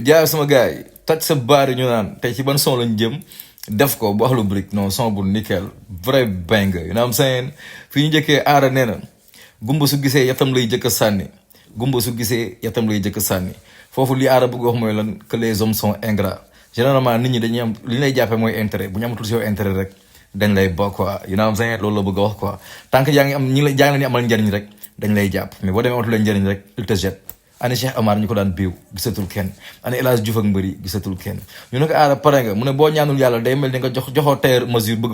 jaay sama gars yi toj sa baar yi ñu naan tey ci ban son lañ jëm def ko bu Akhlou Brick non son bu nickel vrai banger you know what I'm saying fi ñu njëkkee aara nee na gumba su gisee yatam lay jëkk a sànni gumba su gisee yatam lay jëkk a sànni foofu li aara bëgg wax mooy lan que les hommes sont ingrats généralement nit ñi dañuy am li ñu lay jàppee mooy intérêt bu ñu amatul si yow intérêt rek dañ lay bokk quoi you know what I'm saying loolu la bëgg a wax quoi tant que yaa ngi am ñi la jaa ngi leen amal njariñ rek dañ lay jàpp mais boo demee amatul leen njariñ rek il te jette ani Cheikh Amar ñu ko daan biiw gisatul kenn ani El Hadj Diouf ak mbëri gisatul kenn ñu ne ko aara pare nga mu ne boo ñaanul yàlla day mel ni nga joxoo tailleur mesure bëgg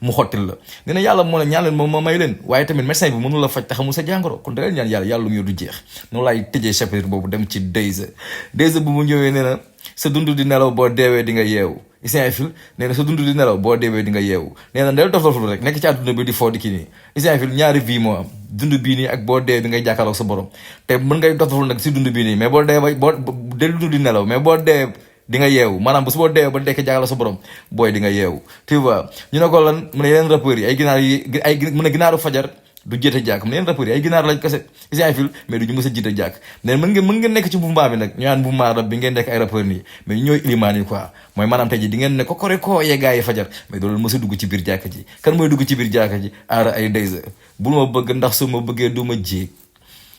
mu xottil la nga ne yàlla moo ne ñaan leen moom ma may leen waaye tamit médecin bi mënu la faj te xamul sa jàngoro kon da leen ñaan yàlla yàlla lu mu yor du jeex noonu laay tëjee chapitre boobu dem ci Dayza bu mu ñëwee nee na sa dund di nelaw boo deewee di nga yeewu Issaoui Fil nee na sa dund di nelaw boo deewee di nga yeewu nee na ndel dofdoflu rek nekk ci àdduna bi di foo di kii nii Issaoui Fil ñaari vie moo am dund bii nii ak boo dee bi ngay jàkkaarloog sa borom te mën ngay dofdoflu nag si dund bii nii mais boo dee boo del dund di nelaw mais boo dee di nga yeewu maanaam bu su boo dee ba dekk jàkkaarloog sa borom booy di nga yeewu tu vois ñu ne ko lan mu ne yeneen rappeurs yi ay ginaar yi ay mu ne ginaaru fajar du jiite jàkk mu ne yeneen rappeurs yi ay ginaar lañ kese Issaoui Fil mais du ñu mës a jiite jàkk ne mën ngeen nekk ci mouvement bi nag ñu naan mouvement rab bi ngeen nekk ay rappeurs nii mais ñooy ilimaan yi quoi mooy maanaam tey ji di ngeen ne ko kore koo yee gaa yi fajar mais doolu mës a dugg ci biir jàkk ji kan mooy dugg ci biir jàkk ji aara ay Dayza bul ma bëgg ndax su ma bëggee du ma jéeg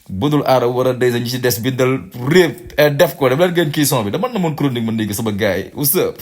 budul aara war a Dayza ñi ci des bindal réeb def ko daf leen ngeen kii son bi dama na moon chronique mën léegi sama gars yi what's up